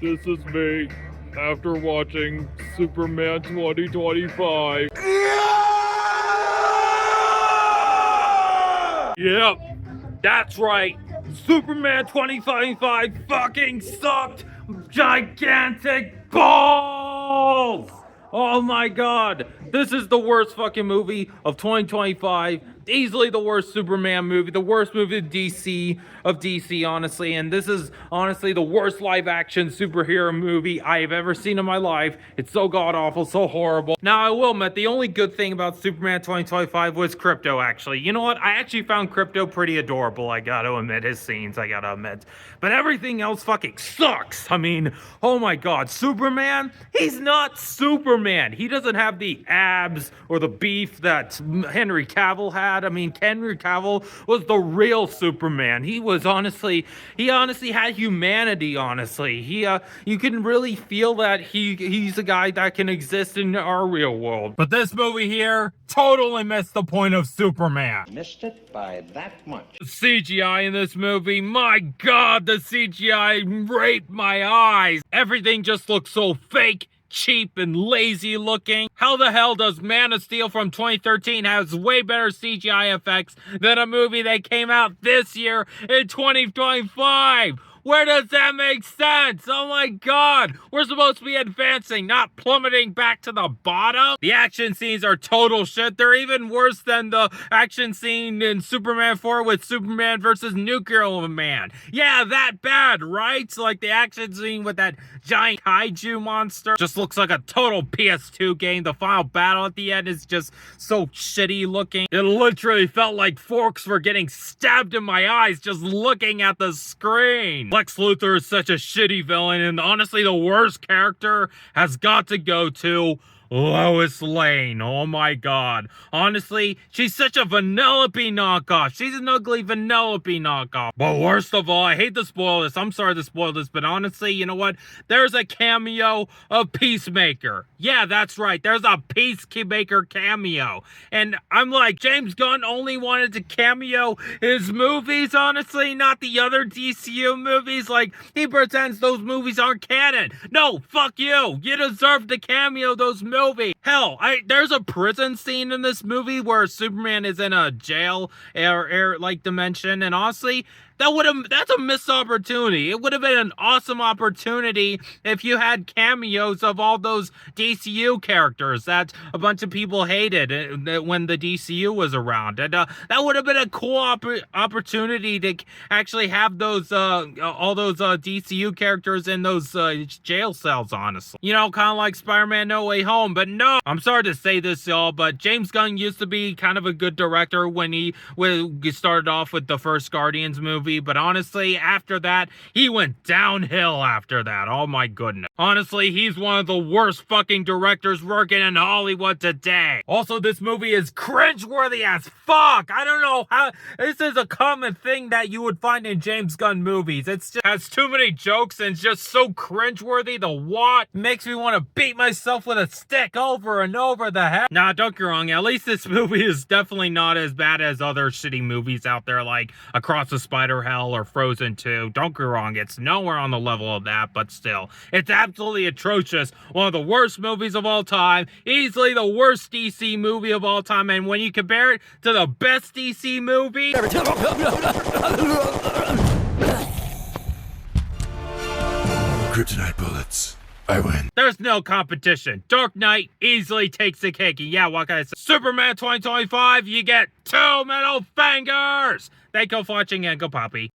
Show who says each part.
Speaker 1: This is me after watching Superman 2025. Yep, that's right. Superman 2025 fucking sucked gigantic balls! Oh my god, this is the worst fucking movie of 2025. Easily the worst Superman movie, the worst movie of DC, honestly. And this is honestly the worst live action superhero movie I have ever seen in my life. It's so god awful, so horrible. Now, I will admit, the only good thing about Superman 2025 was Crypto, actually. You know what? I actually found Crypto pretty adorable, I gotta admit. His scenes, I gotta admit. But everything else fucking sucks. I mean, oh my god, Superman? He's not Superman. He doesn't have the abs or the beef that Henry Cavill had. I mean, Henry Cavill was the real Superman. He honestly had humanity, honestly. You can really feel that he's a guy that can exist in our real world. But this movie here totally missed the point of Superman.
Speaker 2: Missed it by that much.
Speaker 1: CGI in this movie, my god, the CGI raped my eyes. Everything just looks so fake, cheap, and lazy looking. How the hell does Man of Steel from 2013 has way better CGI effects than a movie that came out this year in 2025? Where does that make sense? Oh my god, we're supposed to be advancing, not plummeting back to the bottom. The action scenes are total shit. They're even worse than the action scene in Superman 4 with Superman versus Nuclear Man. Yeah, that bad, right? Like the action scene with that giant kaiju monster just looks like a total PS2 game. The final battle at the end is just so shitty looking. It literally felt like forks were getting stabbed in my eyes just looking at the screen. Lex Luthor is such a shitty villain, and honestly, the worst character has got to go to Lois Lane. Oh my god. Honestly, she's such a Vanellope knockoff. She's an ugly Vanellope knockoff. But worst of all, I hate to spoil this. I'm sorry to spoil this, but honestly, you know what? There's a cameo of Peacemaker. Yeah, that's right. There's a Peacemaker cameo. And I'm like, James Gunn only wanted to cameo his movies, honestly, not the other DCU movies. Like, he pretends those movies aren't canon. No, fuck you. You deserve to cameo those movies. Hell, there's a prison scene in this movie where Superman is in a jail like dimension, and honestly, that's a missed opportunity. It would have been an awesome opportunity if you had cameos of all those DCU characters that a bunch of people hated when the DCU was around. And that would have been a cool opportunity to actually have those all those DCU characters in those jail cells, honestly. You know, kind of like Spider-Man No Way Home. But no, I'm sorry to say this, y'all, but James Gunn used to be kind of a good director when he started off with the first Guardians movie. But honestly, after that, he went downhill after that. Oh my goodness. Honestly, he's one of the worst fucking directors working in Hollywood today. Also, this movie is cringeworthy as fuck. I don't know how. This is a common thing that you would find in James Gunn movies. It just has too many jokes and just so cringeworthy to watch. Makes me want to beat myself with a stick over and over the head. Nah, don't get me wrong. At least this movie is definitely not as bad as other shitty movies out there like Across the Spider Hell or Frozen 2. Don't get me wrong, it's nowhere on the level of that, but still, it's absolutely atrocious. One of the worst movies of all time, easily the worst DC movie of all time, and when you compare it to the best DC movie,
Speaker 3: Kryptonite bullets. I win.
Speaker 1: There's no competition. Dark Knight easily takes the cake. And yeah, what can I say? Superman 2025, you get 2 middle fingers. Thank you for watching and go Poppy.